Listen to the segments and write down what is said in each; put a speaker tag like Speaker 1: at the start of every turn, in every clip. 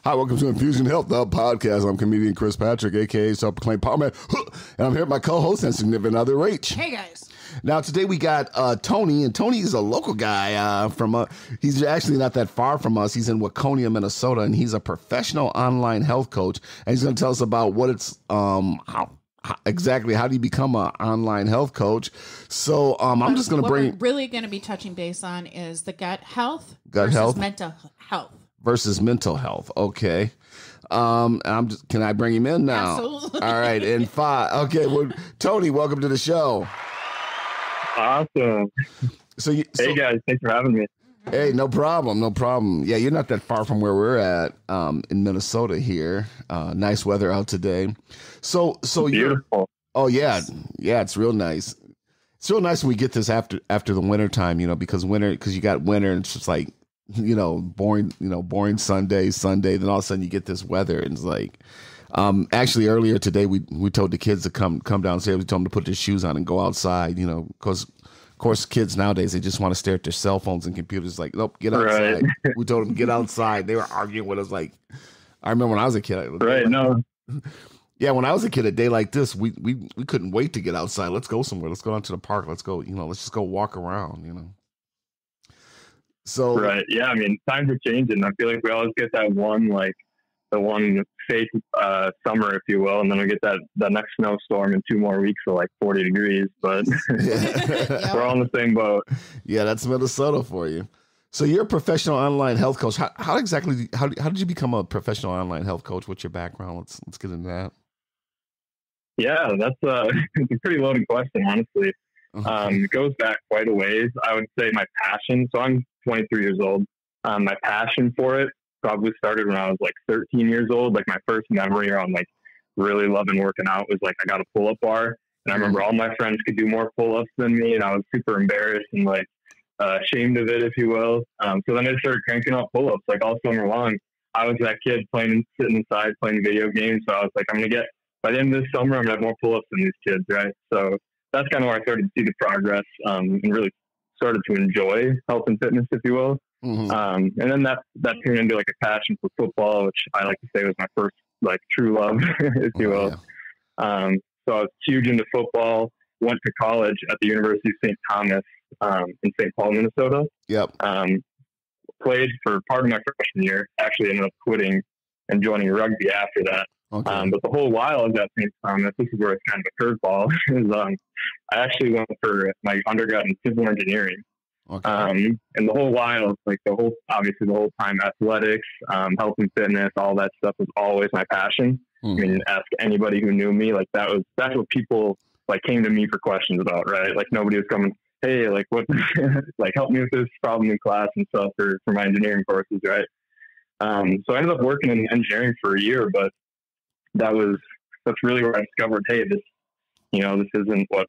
Speaker 1: Hi, welcome to Infusion Health, the podcast. I'm comedian Chris Patrick, a.k.a. Self-Proclaimed Power Man. And I'm here with my co-host and significant other, Rach.
Speaker 2: Hey, guys.
Speaker 1: Now, today we got Tony, and Tony is a local guy he's actually not that far from us. He's in Waconia, Minnesota, and he's a professional online health coach. And he's going to tell us about what it's, how do you become an online health coach? So I'm just going to bring...
Speaker 2: What we're really going to be touching base on is the gut health mental health.
Speaker 1: Versus mental health. Okay. Can I bring him in now?
Speaker 2: Absolutely.
Speaker 1: All right. In 5. Okay. Well, Tony, welcome to the show.
Speaker 3: Awesome. Hey guys, thanks for having me.
Speaker 1: Hey, no problem. No problem. Yeah, you're not that far from where we're at in Minnesota here. Nice weather out today. So
Speaker 3: beautiful.
Speaker 1: Oh yeah. Yeah, it's real nice. It's real nice when we get this after the winter time, because you got winter and it's just like, boring Sunday, then all of a sudden you get this weather and it's like, actually earlier today we told the kids to come downstairs. We told them to put their shoes on and go outside, because of course kids nowadays, they just want to stare at their cell phones and computers. Like, nope, get outside. Right. We told them get outside. They were arguing with us. Like, I remember when I was a kid. Yeah, when I was a kid, a day like this, we couldn't wait to get outside. Let's go somewhere. Let's go down to the park. Let's go, let's just go walk around, So
Speaker 3: right, yeah. I mean, times are changing. I feel like we always get that one fake summer, if you will, and then we get that next snowstorm in 2 more weeks of like 40 degrees. But we're all in the same boat.
Speaker 1: Yeah, that's Minnesota for you. So you're a professional online health coach. How exactly? How did you become a professional online health coach? What's your background? Let's get into that.
Speaker 3: Yeah, that's it's a pretty loaded question, honestly. It goes back quite a ways. I would say my passion. So I'm 23 years old. My passion for it probably started when I was like 13 years old. Like my first memory around like really loving working out was like I got a pull-up bar, and I remember all my friends could do more pull-ups than me, and I was super embarrassed and like ashamed of it, if you will. So then I started cranking out pull-ups like all summer long. I was that kid sitting inside playing video games. So I was like, by the end of this summer, I'm gonna have more pull-ups than these kids, right? So that's kind of where I started to see the progress and really started to enjoy health and fitness, if you will. Mm-hmm. And then that turned into like a passion for football, which I like to say was my first like true love, if you will. Yeah. So I was huge into football, went to college at the University of St. Thomas in St. Paul, Minnesota.
Speaker 1: Yep.
Speaker 3: Played for part of my freshman year, actually ended up quitting and joining rugby after that. Okay. But the whole while I was at St. Thomas, this is where it's kind of a curveball, is I actually went for my undergrad in civil engineering. Okay. And the whole while, like the whole time, athletics, health and fitness, all that stuff was always my passion. Mm-hmm. I mean, ask anybody who knew me, like that's what people like came to me for questions about, right? Like nobody was coming, hey, like what, like help me with this problem in class and stuff for my engineering courses, right? So I ended up working in engineering for a year, but that's really where I discovered, hey, this isn't what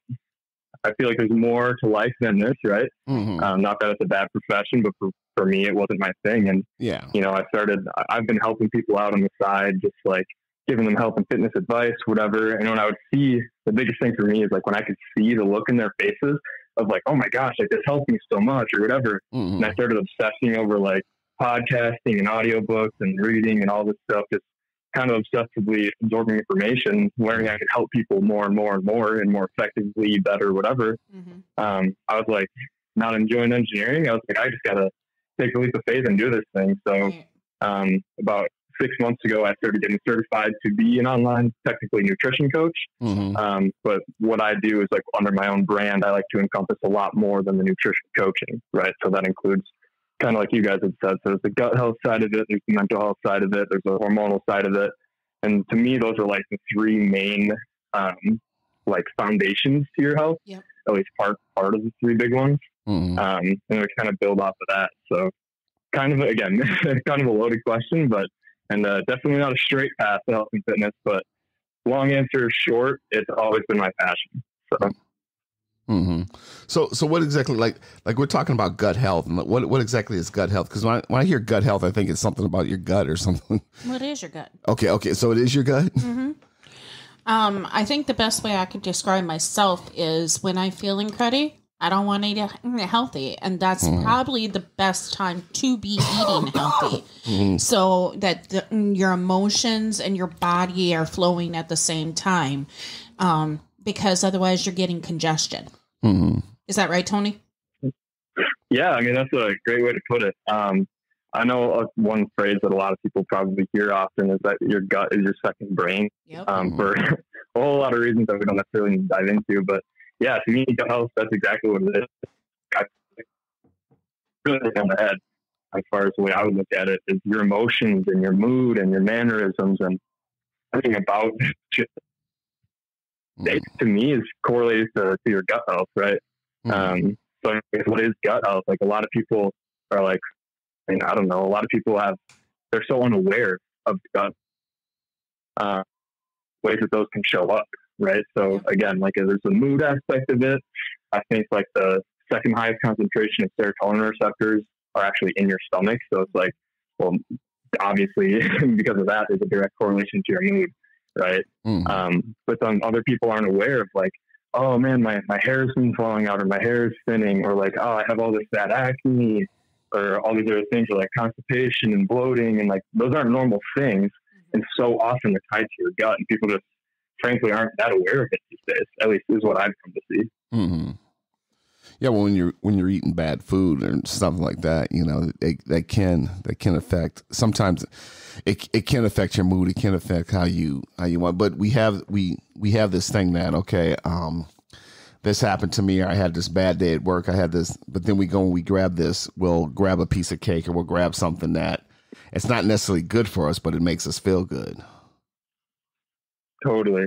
Speaker 3: I feel like. There's more to life than this, right? Mm-hmm. Not that it's a bad profession, but for me, it wasn't my thing. And yeah, I've been helping people out on the side, just like giving them health and fitness advice, whatever. And when I would see, the biggest thing for me is like when I could see the look in their faces of like, oh my gosh, like this helped me so much or whatever. Mm-hmm. And I started obsessing over like podcasting and audiobooks and reading and all this stuff, just kind of obsessively absorbing information, learning I could help people more and more and more and more effectively, better, whatever. Mm-hmm. I was like not enjoying engineering. I was like, I just got to take a leap of faith and do this thing. So about 6 months ago, I started getting certified to be an online technically nutrition coach. Mm-hmm. But what I do is like under my own brand, I like to encompass a lot more than the nutrition coaching, right? So that includes kind of like you guys have said. So there's the gut health side of it, there's the mental health side of it, there's the hormonal side of it. And to me, those are like the 3 main, like foundations to your health, yep. At least part of the 3 big ones. Mm-hmm. And we kind of build off of that. So kind of, again, kind of a loaded question, but, and definitely not a straight path to health and fitness, but long answer short, it's always been my passion. So.
Speaker 1: Mm-hmm. So what exactly, like we're talking about gut health, and what exactly is gut health? Because when I hear gut health, I think it's something about your gut or something.
Speaker 2: Well, it is your gut.
Speaker 1: Okay. So it is your gut?
Speaker 2: Mm-hmm. I think the best way I could describe myself is when I'm feeling cruddy, I don't want to eat healthy. And that's probably the best time to be eating healthy. So that your emotions and your body are flowing at the same time. Because otherwise you're getting congestion. Is that right, Tony?
Speaker 3: Yeah, I mean, that's a great way to put it. I know one phrase that a lot of people probably hear often is that your gut is your second brain.
Speaker 2: Yep.
Speaker 3: For a whole lot of reasons that we don't necessarily need to dive into. But yeah, to me, gut health, that's exactly what it is. I really on the head as far as the way I would look at it is your emotions and your mood and your mannerisms and everything about it, to me, is correlated to your gut health, right? So I guess what is gut health? Like a lot of people are like, I mean, I don't know. A lot of people they're so unaware of gut ways that those can show up, right? So again, like there's a mood aspect of it. I think like the second highest concentration of serotonin receptors are actually in your stomach. So it's like, well, obviously because of that, there's a direct correlation to your mood, right? But then other people aren't aware of like, oh man, my hair's been falling out, or my hair is thinning, or like, oh, I have all this bad acne, or all these other things, or like constipation and bloating, and like those aren't normal things. And so often they're tied to your gut, and people just frankly aren't that aware of it these days. At least is what I've come to see.
Speaker 1: Yeah, well, when you're eating bad food and something like that, you know, that can affect. Sometimes it can affect your mood. It can affect how you want. But we have this thing that this happened to me. Or I had this bad day at work. I had this, but then we go and we grab this. We'll grab a piece of cake, or we'll grab something that it's not necessarily good for us, but it makes us feel good.
Speaker 3: Totally.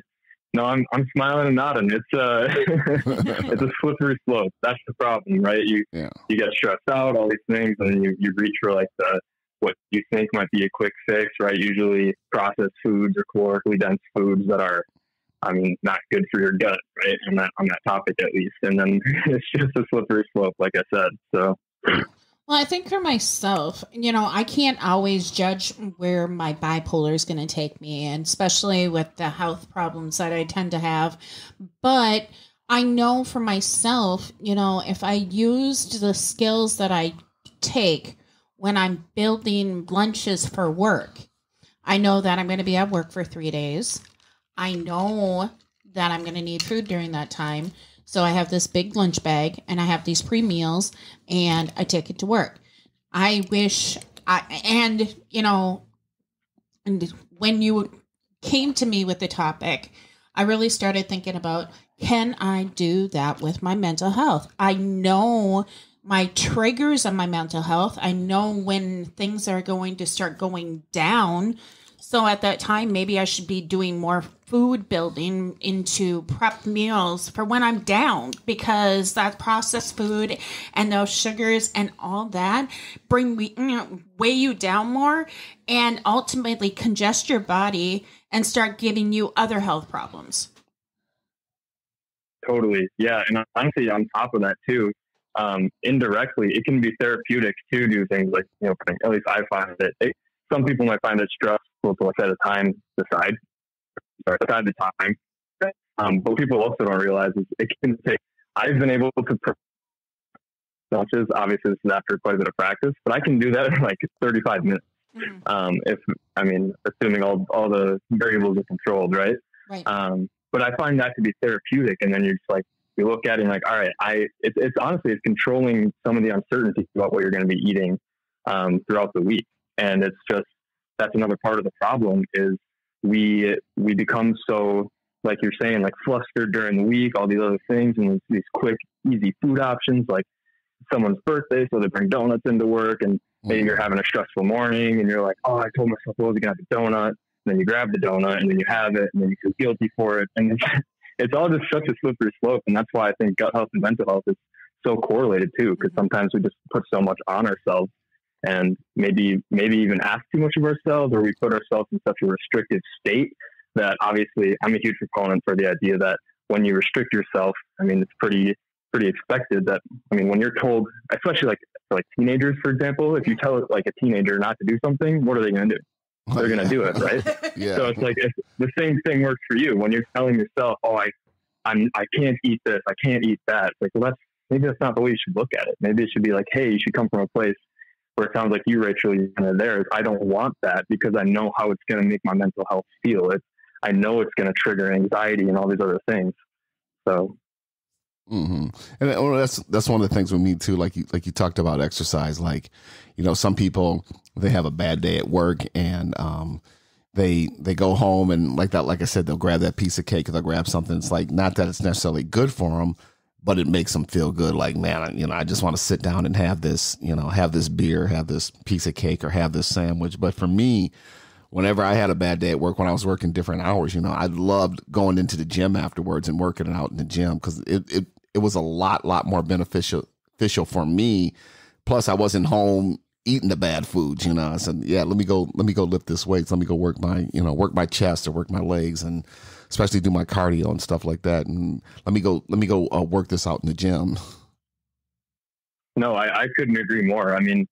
Speaker 3: No, I'm smiling and nodding. It's it's a slippery slope. That's the problem, right? You get stressed out, all these things, and you reach for like what you think might be a quick fix, right? Usually processed foods or calorically dense foods that are, I mean, not good for your gut, right? On that topic at least. And then it's just a slippery slope, like I said. So.
Speaker 2: Well, I think for myself, you know, I can't always judge where my bipolar is going to take me, and especially with the health problems that I tend to have. But I know for myself, you know, if I used the skills that I take when I'm building lunches for work, I know that I'm going to be at work for 3 days. I know that I'm going to need food during that time. So I have this big lunch bag, and I have these pre-meals, and I take it to work. I wish and when you came to me with the topic, I really started thinking about, can I do that with my mental health? I know my triggers on my mental health. I know when things are going to start going down. So at that time, maybe I should be doing more food building into prep meals for when I'm down, because that processed food and those sugars and all that weigh you down more, and ultimately congest your body and start giving you other health problems.
Speaker 3: Totally. Yeah. And honestly, on top of that too, indirectly, it can be therapeutic to do things like, you know, at least I find that some people might find it stressful to set a time aside the time. But what people also don't realize is it can take, I've been able to lunches, obviously this is after quite a bit of practice, but I can do that in like 35 minutes. Assuming all the variables are controlled, right? But I find that to be therapeutic. And then you're just like, you look at it and like, all right, it's honestly, it's controlling some of the uncertainty about what you're going to be eating throughout the week. And it's just, that's another part of the problem is we become so, like you're saying, like flustered during the week, all these other things, and these quick, easy food options, like someone's birthday, so they bring donuts into work, and maybe you're having a stressful morning and you're like, oh, I told myself I was going to have a donut. And then you grab the donut and then you have it and then you feel guilty for it. And it's all just such a slippery slope. And that's why I think gut health and mental health is so correlated too, because sometimes we just put so much on ourselves and maybe even ask too much of ourselves, or we put ourselves in such a restrictive state that obviously I'm a huge proponent for the idea that when you restrict yourself, I mean, it's pretty expected that, I mean, when you're told, especially like for like teenagers, for example, if you tell like a teenager not to do something, what are they going to do? They're going to do it, right? So it's like the same thing works for you when you're telling yourself, oh, I can't eat this, I can't eat that. It's like, well, maybe that's not the way you should look at it. Maybe it should be like, hey, you should come from a place where it sounds like you, Rachel, you're kind of there. I don't want that because I know how it's going to make my mental health feel. I know it's going to trigger anxiety and all these other things. So.
Speaker 1: Mm-hmm. And that's one of the things with me too. Like you talked about exercise, like, some people, they have a bad day at work and, they go home and like I said, they'll grab that piece of cake or they'll grab something. It's like, not that it's necessarily good for them, but it makes them feel good. Like, man, I just want to sit down and have this, have this beer, have this piece of cake or have this sandwich. But for me, whenever I had a bad day at work, when I was working different hours, I loved going into the gym afterwards and working it out in the gym because it was a lot more beneficial for me. Plus, I wasn't home eating the bad foods, I said, yeah, let me go lift this weight. Let me go work my chest or work my legs and especially do my cardio and stuff like that. And let me go work this out in the gym.
Speaker 3: No, I couldn't agree more. I mean,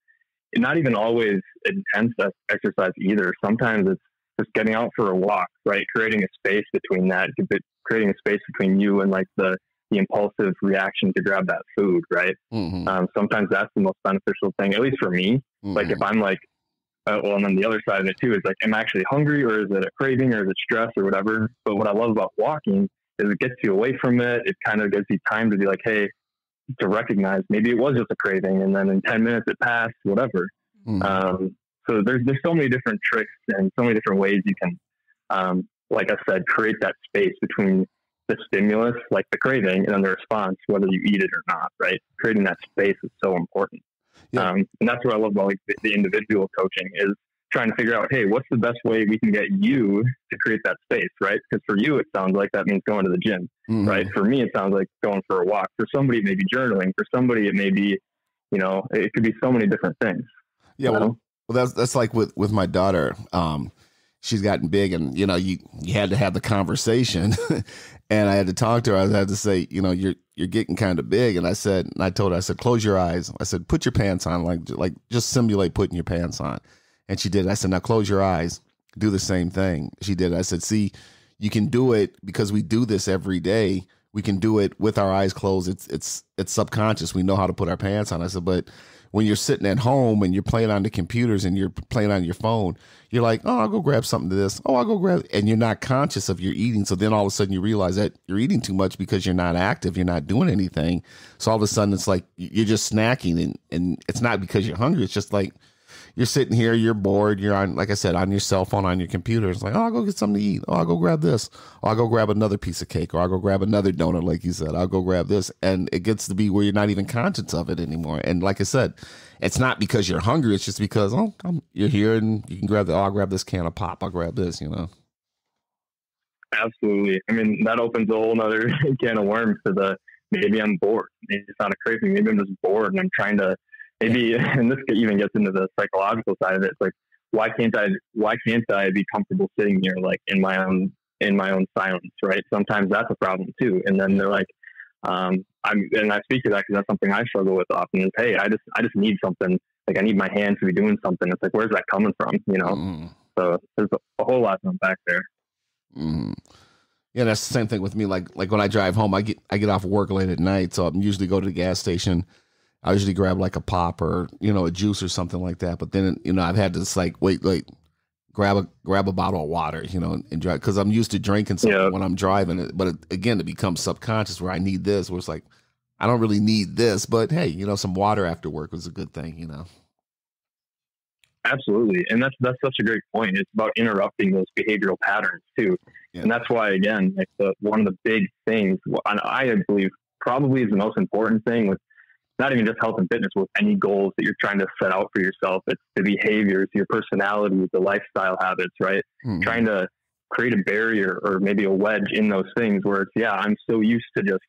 Speaker 3: not even always intense exercise either. Sometimes it's just getting out for a walk, right? Creating a space between that, creating a space between you and like the impulsive reaction to grab that food, right?
Speaker 1: Mm-hmm.
Speaker 3: Sometimes that's the most beneficial thing, at least for me. Mm-hmm. Like if I'm like, and then the other side of it too is like, am I actually hungry or is it a craving or is it stress or whatever? But what I love about walking is it gets you away from it. It kind of gives you time to be like, hey, to recognize maybe it was just a craving and then in 10 minutes it passed, whatever. Mm-hmm. So there's so many different tricks and so many different ways you can, like I said, create that space between the stimulus, like the craving, and then the response, whether you eat it or not, right? Creating that space is so important. Yeah. And that's what I love about like the individual coaching is trying to figure out, hey, what's the best way we can get you to create that space, right? Because for you, it sounds like that means going to the gym, mm-hmm. right? For me, it sounds like going for a walk. For somebody, it may be journaling. For somebody, it may be, it could be so many different things.
Speaker 1: Yeah, well, that's like with my daughter. She's gotten big and, you had to have the conversation and I had to talk to her. I had to say, you're getting kind of big. And I told her, I said, close your eyes. I said, put your pants on, like just simulate putting your pants on. And she did. I said, now close your eyes, do the same thing. She did. I said, see, you can do it because we do this every day. We can do it with our eyes closed. It's subconscious. We know how to put our pants on. I said, but when you're sitting at home and you're playing on the computers and you're playing on your phone, you're like, oh, I'll go grab something to this. Oh, I'll go grab, and you're not conscious of your eating. So then all of a sudden you realize that you're eating too much because you're not active. You're not doing anything. So all of a sudden it's like you're just snacking and it's not because you're hungry. It's just like you're sitting here, you're bored. You're on, like I said, on your cell phone, on your computer. It's like, oh, I'll go get something to eat. Oh, I'll go grab this. Oh, I'll go grab another piece of cake or I'll go grab another donut. Like you said, I'll go grab this. And it gets to be where you're not even conscious of it anymore. And like I said, it's not because you're hungry. It's just because, you're here and you can grab I'll grab this can of pop. I'll grab this,
Speaker 3: Absolutely. I mean, that opens a whole nother can of worms to maybe I'm bored. Maybe it's not a craving. Maybe I'm just bored and I'm trying to, maybe, and this even gets into the psychological side of it. It's like, why can't I be comfortable sitting here like in my own silence, right? Sometimes that's a problem too. And then they're like, I speak to that because that's something I struggle with often is, hey, I just need something. Like I need my hands to be doing something. It's like, where's that coming from?
Speaker 1: Mm-hmm.
Speaker 3: So there's a whole lot to unpack there.
Speaker 1: Mm-hmm. Yeah, that's the same thing with me. Like when I drive home, I get off work late at night, so I usually go to the gas station. I usually grab like a pop or a juice or something like that. But then I've had to just like wait, grab a bottle of water, and drive because I'm used to drinking something when I'm driving. But it becomes subconscious where I need this. Where it's like I don't really need this, but hey, some water after work was a good thing,
Speaker 3: Absolutely, and that's such a great point. It's about interrupting those behavioral patterns too, and that's why again, like one of the big things, and I believe probably is the most important thing with not even just health and fitness, with any goals that you're trying to set out for yourself. It's the behaviors, your personality, the lifestyle habits, right? Mm-hmm. Trying to create a barrier or maybe a wedge in those things where it's, I'm so used to just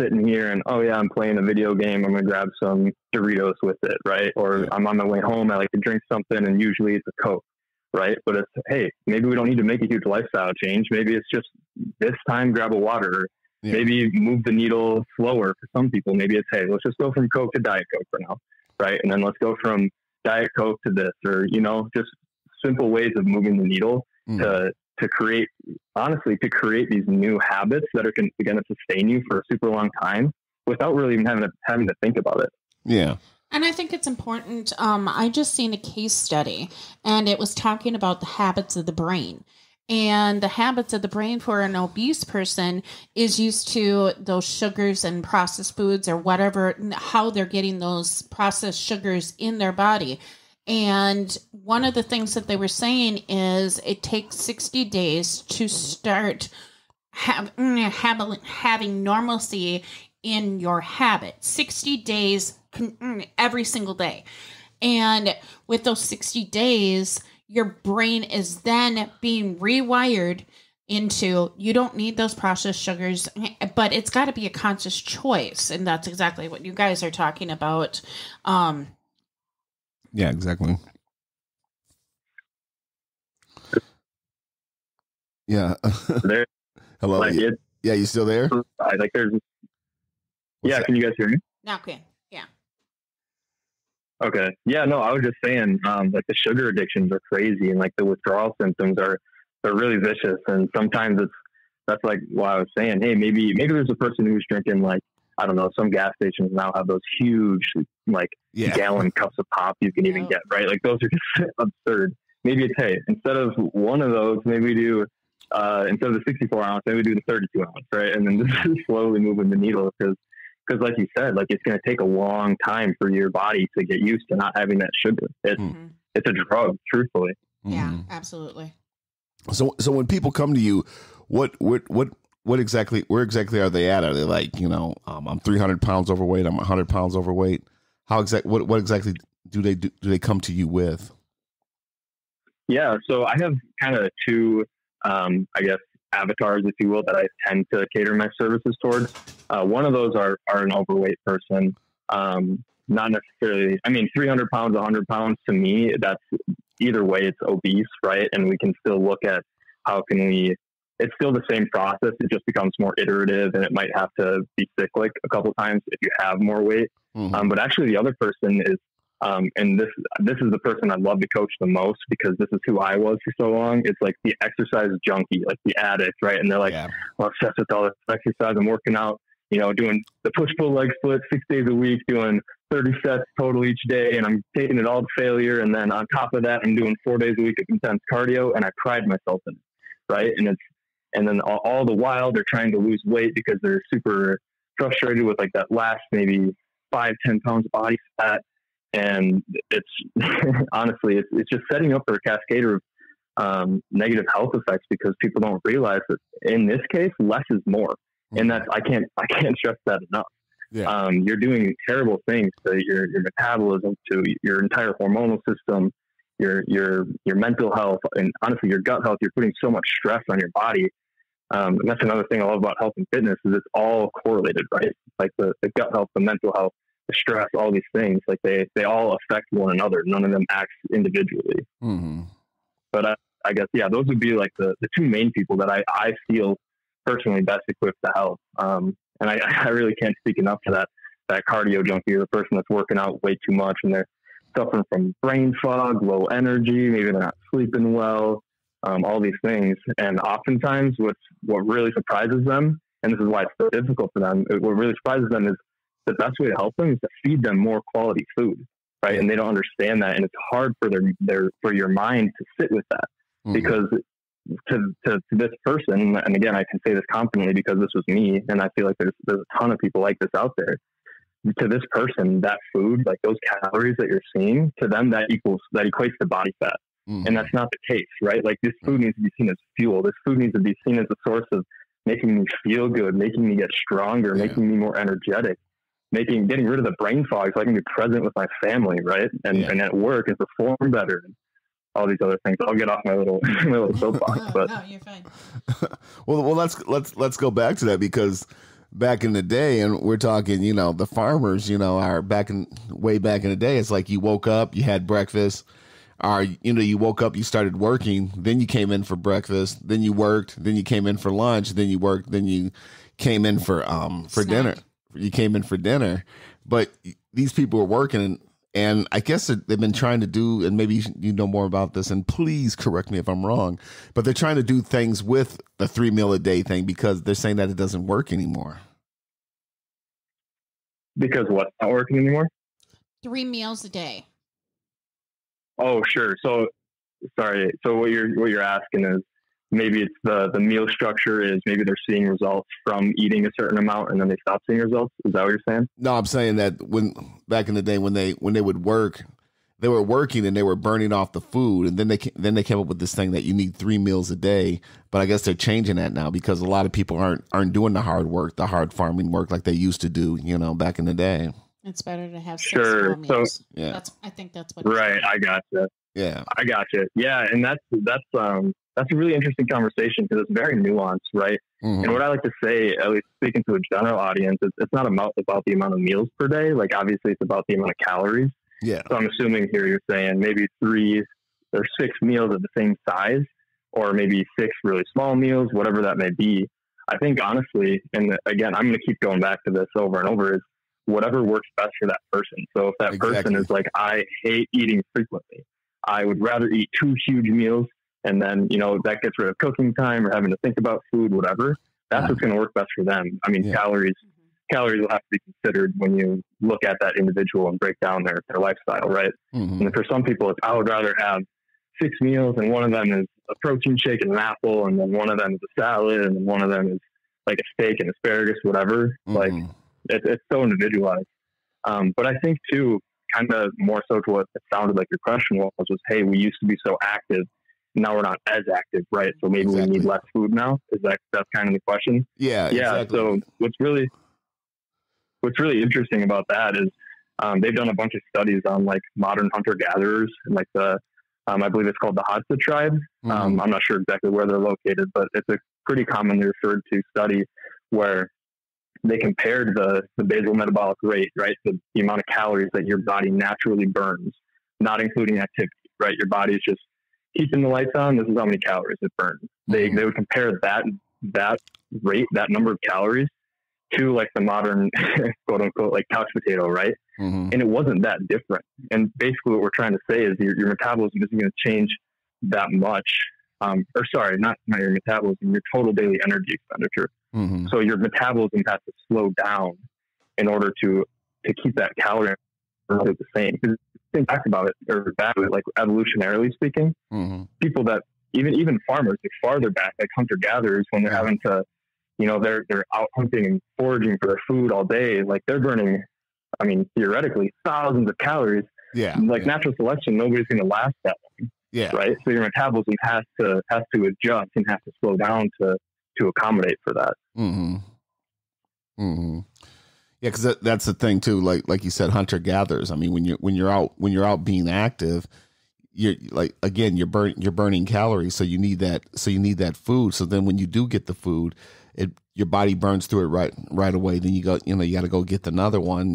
Speaker 3: sitting here and, I'm playing a video game. I'm going to grab some Doritos with it, right? Or I'm on my way home. I like to drink something and usually it's a Coke, right? But it's, hey, maybe we don't need to make a huge lifestyle change. Maybe it's just this time, grab a water. Maybe move the needle slower for some people. Maybe it's, hey, let's just go from Coke to Diet Coke for now, right? And then let's go from Diet Coke to this, or, just simple ways of moving the needle to create these new habits that are going to sustain you for a super long time. without really even having to think about it.
Speaker 1: Yeah.
Speaker 2: And I think it's important. I just seen a case study, and it was talking about the habits of the brain. And the habits of the brain for an obese person is used to those sugars and processed foods or whatever, how they're getting those processed sugars in their body. And one of the things that they were saying is it takes 60 days to start having normalcy in your habit. 60 days every single day. And with those 60 days, your brain is then being rewired into, you don't need those processed sugars, but it's got to be a conscious choice. And that's exactly what you guys are talking about.
Speaker 1: Yeah, exactly. Yeah.
Speaker 3: There.
Speaker 1: Hello.
Speaker 3: Like
Speaker 1: yeah, you still there?
Speaker 3: Like there's.
Speaker 1: What's that?
Speaker 3: Can you guys hear me?
Speaker 2: Now can. Yeah.
Speaker 3: Okay. Yeah. No, I was just saying, like the sugar addictions are crazy, and like the withdrawal symptoms they're really vicious, and sometimes that's like why I was saying, hey, maybe there's a person who's drinking, like, I don't know, some gas stations now have those huge, like, gallon cups of pop you can even get, right? Like, those are just absurd. Maybe it's, hey, instead of one of those, maybe we do, instead of the 64 ounce, maybe we do the 32 ounce, right? And then this is slowly moving the needle because like you said, like, it's going to take a long time for your body to get used to not having that sugar. It's a drug, truthfully.
Speaker 2: Yeah, absolutely.
Speaker 1: So when people come to you, where exactly are they at? Are they like, I'm 300 pounds overweight, I'm 100 pounds overweight? What exactly do they come to you with?
Speaker 3: Yeah, so I have kind of two, I guess, avatars, if you will, that I tend to cater my services towards. One of those are an overweight person. Not necessarily, 300 pounds, 100 pounds, to me, that's either way, it's obese, right? And we can still look at it's still the same process. It just becomes more iterative, and it might have to be cyclic a couple times if you have more weight. Mm-hmm. But actually the other person is, and this is the person I'd love to coach the most, because this is who I was for so long. It's like the exercise junkie, like the addict, right? And they're like, well, obsessed with all this exercise. I'm working out, doing the push-pull leg split 6 days a week, doing 30 sets total each day, and I'm taking it all to failure. And then on top of that, I'm doing 4 days a week of intense cardio, and I pride myself in it, right? And then all the while they're trying to lose weight because they're super frustrated with like that last maybe 5-10 pounds of body fat. And it's honestly, it's just setting up for a cascade of negative health effects, because people don't realize that in this case, less is more. And that's, I can't stress that enough. Yeah. You're doing terrible things to your metabolism, to your entire hormonal system, your mental health, and honestly, your gut health. You're putting so much stress on your body. And that's another thing I love about health and fitness, is it's all correlated, right? Like the gut health, the mental health, the stress, all these things, like they all affect one another. None of them acts individually. Mm-hmm. But I guess, those would be like the two main people that I feel personally best equipped to help. And I really can't speak enough to that cardio junkie, or the person that's working out way too much and they're suffering from brain fog, low energy, maybe they're not sleeping well, all these things. And oftentimes what really surprises them, and this is why it's so difficult for them, what really surprises them is the best way to help them is to feed them more quality food, right? And they don't understand that. And it's hard for for your mind to sit with that, because to this person, and again, I can say this confidently because this was me, and I feel like there's a ton of people like this out there. To this person, that food, like those calories that you're seeing, to them that equates to body fat. And that's not the case, right? Like, this food needs to be seen as fuel. This food needs to be seen as a source of making me feel good, making me get stronger, making me more energetic, getting rid of the brain fog so I can be present with my family, right? And at work and perform better. And all these other things. I'll get off my little soapbox. But
Speaker 2: no, you're fine.
Speaker 1: well, let's go back to that, because back in the day, and we're talking, the farmers, are way back in the day. It's like you woke up, you had breakfast, or you woke up, you started working, then you came in for breakfast, then you worked, then you came in for lunch, then you worked, then you came in for dinner. You came in for dinner, but these people were working, and I guess they've been trying to do, and maybe you know more about this, and please correct me if I'm wrong, but they're trying to do things with the 3 meal a day thing, because they're saying that it doesn't work anymore.
Speaker 3: Because what's not working anymore?
Speaker 2: 3 meals a day.
Speaker 3: Oh, sure. So, sorry. So what you're asking is maybe it's the meal structure is maybe they're seeing results from eating a certain amount and then they stop seeing results. Is that what you're saying?
Speaker 1: No, I'm saying that when back in the day when they would work, they were working and they were burning off the food, and then they came up with this thing that you need 3 meals a day. But I guess they're changing that now because a lot of people aren't doing the hard work, the hard farming work like they used to do, back in the day.
Speaker 2: It's better to have 6
Speaker 3: sure.
Speaker 2: meals.
Speaker 3: So
Speaker 1: yeah,
Speaker 2: I think that's what.
Speaker 3: Right, I gotcha.
Speaker 1: Yeah,
Speaker 3: I gotcha. Yeah, and that's a really interesting conversation because it's very nuanced, right? Mm-hmm. And what I like to say, at least speaking to a general audience, it's not about the amount of meals per day. Like obviously, it's about the amount of calories.
Speaker 1: Yeah.
Speaker 3: So I'm assuming here you're saying maybe 3 or 6 meals of the same size, or maybe 6 really small meals, whatever that may be. I think honestly, and again, I'm going to keep going back to this over and over, is whatever works best for that person. So if that person is like, I hate eating frequently, I would rather eat 2 huge meals, and then, that gets rid of cooking time or having to think about food, whatever. That's what's going to work best for them. I mean, calories will have to be considered when you look at that individual and break down their lifestyle, right? Mm-hmm. And for some people, it's, I would rather have 6 meals, and one of them is a protein shake and an apple, and then one of them is a salad, and then one of them is like a steak and asparagus, whatever. Mm-hmm. Like it's so individualized. But I think too, kind of more so to what it sounded like your question was, hey, we used to be so active. Now we're not as active, right? So maybe we need less food now. That's kind of the question? Yeah. Exactly. So what's really interesting about that is they've done a bunch of studies on like modern hunter-gatherers and like I believe it's called the Hadza tribe. Mm-hmm. I'm not sure exactly where they're located, but it's a pretty commonly referred to study where they compared the basal metabolic rate, right? The amount of calories that your body naturally burns, not including activity, right? Your body's just keeping the lights on. This is how many calories it burns. Mm-hmm. They would compare that rate, that number of calories, to like the modern quote unquote like couch potato, right? Mm-hmm. And it wasn't that different. And basically what we're trying to say is your metabolism isn't going to change that much. Or sorry, not your metabolism, your total daily energy expenditure. Mm-hmm. So your metabolism has to slow down in order to keep that calorie the same. Because think back about it, or back to it, like evolutionarily speaking, mm-hmm. people that even farmers, like farther back, like hunter gatherers, when they're having to, they're out hunting and foraging for their food all day, like they're burning, I mean, theoretically, thousands of calories. Yeah. Like natural selection, nobody's going to last that long. Yeah. Right. So your metabolism has to adjust and has to slow down to accommodate for that. Mm-hmm.
Speaker 1: Mm-hmm. Yeah, because that's the thing too. Like you said, hunter gatherers. I mean, when you're out being active, you're like, again, you're burning calories. So you need that food. So then when you do get the food, your body burns through it right away. Then you got to go get another one.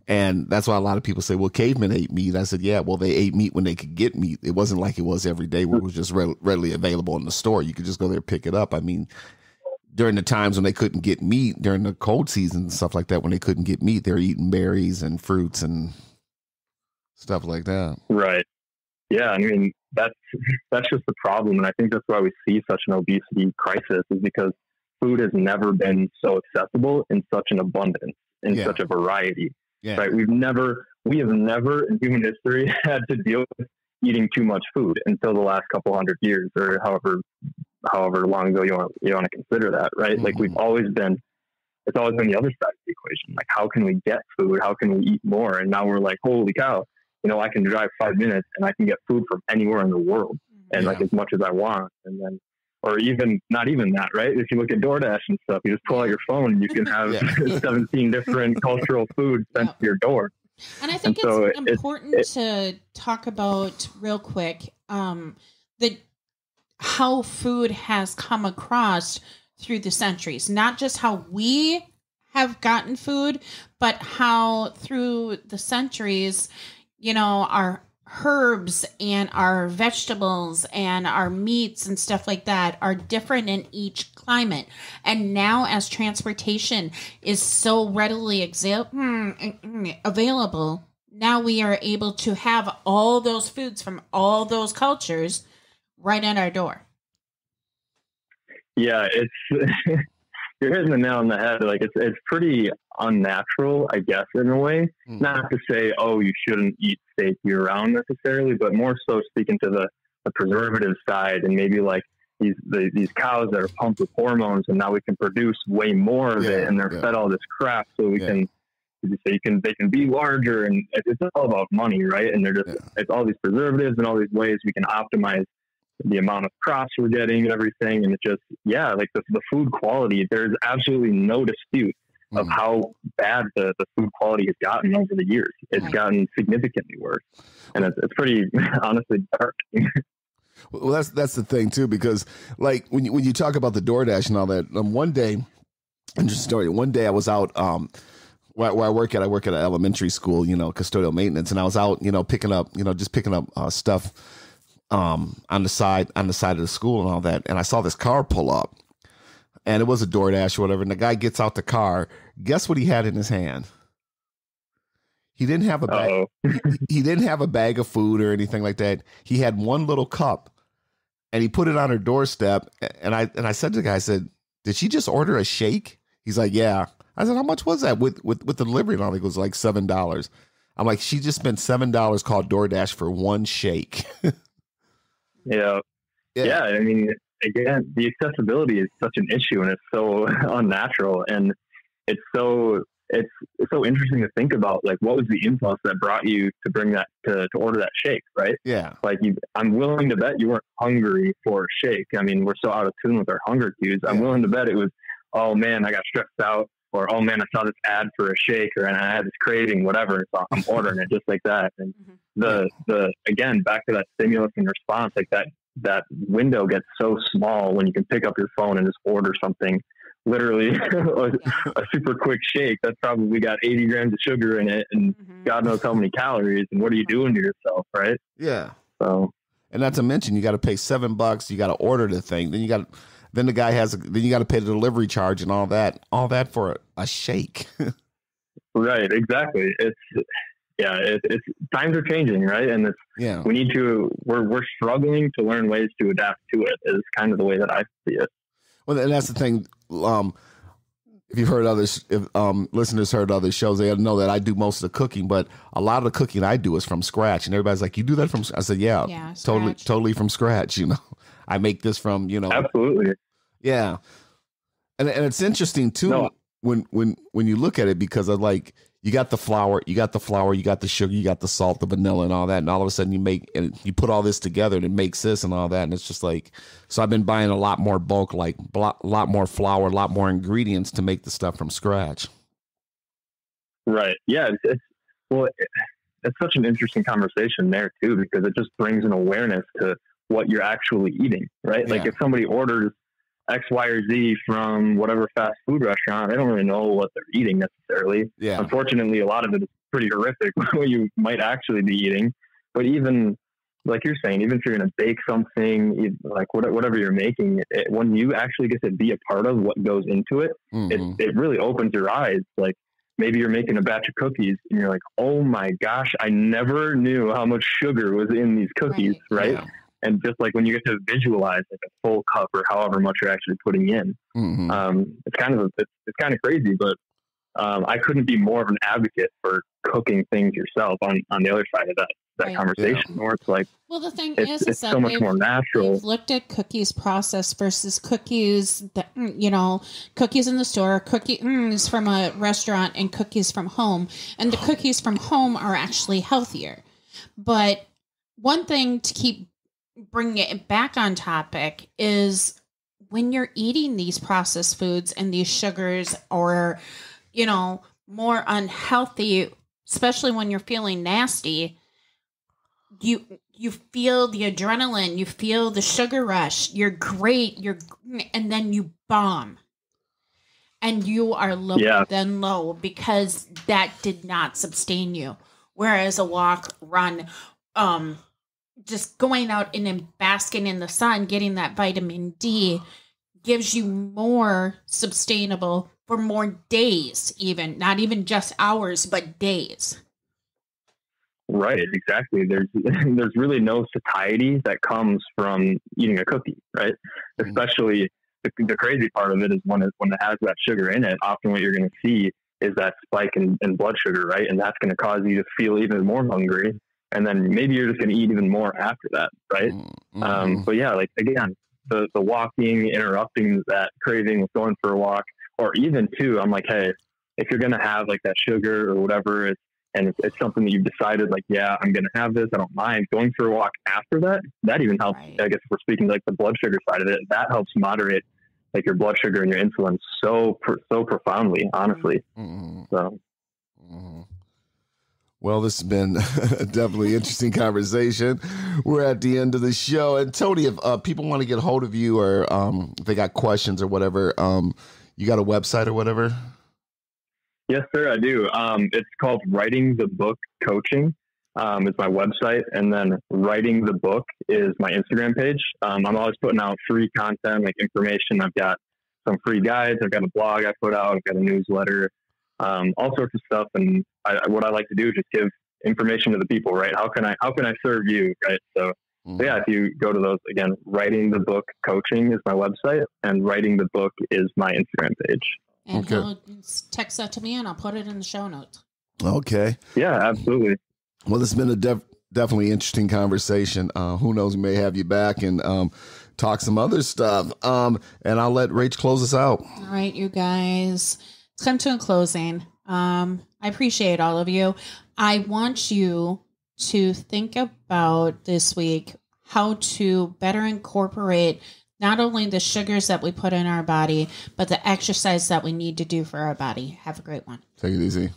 Speaker 1: And that's why a lot of people say, well, cavemen ate meat. I said, yeah, well, they ate meat when they could get meat. It wasn't like it was every day where it was just readily available in the store. You could just go there and pick it up. I mean, during the times when they couldn't get meat, during the cold season and stuff like that, when they couldn't get meat, they were eating berries and fruits and stuff like that.
Speaker 3: Right. Yeah. I mean, that's just the problem. And I think that's why we see such an obesity crisis, is because food has never been so accessible in such an abundance, in such a variety. Yeah. Right. We have never in human history had to deal with eating too much food until the last couple hundred years, or however long ago you want to consider that. Right. Mm-hmm. Like it's always been the other side of the equation. Like, how can we get food? How can we eat more? And now we're like, holy cow, I can drive 5 minutes and I can get food from anywhere in the world, and like as much as I want. And then, or even not even that, right? If you look at DoorDash and stuff, you just pull out your phone and you can have 17 different cultural foods sent to your door.
Speaker 2: And I think it's important to talk about real quick how food has come across through the centuries, not just how we have gotten food, but how through the centuries, our herbs and our vegetables and our meats and stuff like that are different in each climate. And now, as transportation is so readily available, now we are able to have all those foods from all those cultures right at our door.
Speaker 3: Yeah, you're hitting the nail on the head. Like it's pretty unnatural, I guess, in a way. Not to say, oh, you shouldn't eat steak year round necessarily, but more so speaking to the preservative side, and maybe like these cows that are pumped with hormones, and now we can produce way more of it, and they're fed all this crap, so we can. They can be larger, and it's all about money, right? And they're just it's all these preservatives and all these ways we can optimize the amount of crops we're getting and everything. And it just like the food quality, there's absolutely no dispute of how bad the food quality has gotten over the years. It's gotten significantly worse, and it's pretty honestly dark.
Speaker 1: Well, that's the thing too, because like when you talk about the DoorDash and all that, one day, interesting story. One day I was out. Where I work at an elementary school, custodial maintenance. And I was out, picking up stuff on the side of the school and all that. And I saw this car pull up, and it was a DoorDash or whatever. And the guy gets out the car. Guess what he had in his hand? He didn't have a bag. He didn't have a bag of food or anything like that. He had one little cup, and he put it on her doorstep. And I said to the guy, I said, "Did she just order a shake?" He's like, "Yeah." I said, "How much was that with the delivery?" And all it was like $7. I'm like, she just spent $7 called DoorDash for one shake.
Speaker 3: Yeah. I mean, again, the accessibility is such an issue, and it's so unnatural, and it's so interesting to think about. Like, what was the impulse that brought you to bring that to order that shake, right?
Speaker 1: Yeah.
Speaker 3: Like, I'm willing to bet you weren't hungry for a shake. I mean, we're so out of tune with our hunger cues. I'm willing to bet it was, oh man, I got stressed out. Or, oh man, I saw this ad for a shake, and I had this craving, whatever. So I'm ordering it just like that. And again, back to that stimulus and response, like that window gets so small when you can pick up your phone and just order something, literally a super quick shake that's probably got 80 grams of sugar in it, and God knows how many calories. And what are you doing to yourself, right?
Speaker 1: Yeah.
Speaker 3: So,
Speaker 1: and not to mention, you got to pay $7. You got to order the thing. Then the guy then you got to pay the delivery charge and all that for a shake.
Speaker 3: Right. Exactly. It's times are changing, right? And we're struggling to learn ways to adapt to it, is kind of the way that I see it.
Speaker 1: Well, and that's the thing. If you've heard others, if listeners heard other shows, they know that I do most of the cooking, but a lot of the cooking I do is from scratch. And everybody's like, "You do that from?" I said, "Yeah, totally from scratch." I make this from,
Speaker 3: Absolutely.
Speaker 1: Yeah. And it's interesting too, when you look at it, because of like, you got the flour, you got the sugar, you got the salt, the vanilla and all that. And all of a sudden you put all this together and it makes this and all that. And it's just like, so I've been buying a lot more bulk, like a lot more flour, a lot more ingredients to make the stuff from scratch.
Speaker 3: Right. Yeah. It's such an interesting conversation there too, because it just brings an awareness to what you're actually eating, right? Yeah. Like if somebody orders X, Y, or Z from whatever fast food restaurant, they don't really know what they're eating necessarily.
Speaker 1: Yeah.
Speaker 3: Unfortunately, a lot of it is pretty horrific what you might actually be eating. But even like you're saying, even if you're going to bake something, like whatever you're making, when you actually get to be a part of what goes into it, it really opens your eyes. Like maybe you're making a batch of cookies and you're like, oh my gosh, I never knew how much sugar was in these cookies, right? Yeah. And just like when you get to visualize like a full cup or however much you're actually putting in, it's kind of crazy. But I couldn't be more of an advocate for cooking things yourself on the other side of that conversation, where it's like,
Speaker 2: well, the thing
Speaker 3: it's
Speaker 2: that
Speaker 3: so much more natural.
Speaker 2: We've looked at cookies processed versus cookies that, cookies in the store, cookies from a restaurant, and cookies from home. And the cookies from home are actually healthier. But one thing to keep bringing it back on topic is when you're eating these processed foods and these sugars, or, more unhealthy, especially when you're feeling nasty, you feel the adrenaline, you feel the sugar rush, you're great, and then you bomb. And you are lower than low because that did not sustain you. Whereas a walk, run, just going out and basking in the sun, getting that vitamin D gives you more sustainable for more days, even not even just hours, but days.
Speaker 3: Right, exactly. There's really no satiety that comes from eating a cookie, right? Especially the crazy part of it is when it has that sugar in it, often what you're going to see is that spike in blood sugar, right? And that's going to cause you to feel even more hungry. And then maybe you're just going to eat even more after that, right? But yeah, like again, the walking, interrupting that craving with going for a walk, or even too, I'm like, hey, if you're going to have like that sugar or whatever, and it's something that you've decided, like, yeah, I'm going to have this, I don't mind going for a walk after that. That even helps. Right. I guess if we're speaking like the blood sugar side of it, that helps moderate like your blood sugar and your insulin so profoundly, honestly. So.
Speaker 1: Well, this has been a definitely interesting conversation. We're at the end of the show. And Tony, if people want to get a hold of you, or if they got questions or whatever, you got a website or whatever?
Speaker 3: Yes, sir, I do. It's called Writing the Book Coaching. Is my website. And then Writing the Book is my Instagram page. I'm always putting out free content, like information. I've got some free guides. I've got a blog I put out. I've got a newsletter. All sorts of stuff. And what I like to do is just give information to the people, right? How can I serve you? Right. So yeah, if you go to those, again, Writing the Book Coaching is my website, and Writing the Book is my Instagram page.
Speaker 2: And he'll text that to me and I'll put it in the show notes. Okay.
Speaker 3: Yeah, absolutely.
Speaker 1: Well, this has been a definitely interesting conversation. Who knows, we may have you back and talk some other stuff. And I'll let Rach close us out.
Speaker 2: All right, you guys. Come to a closing. I appreciate all of you. I want you to think about this week how to better incorporate not only the sugars that we put in our body, but the exercise that we need to do for our body. Have a great one.
Speaker 1: Take it easy.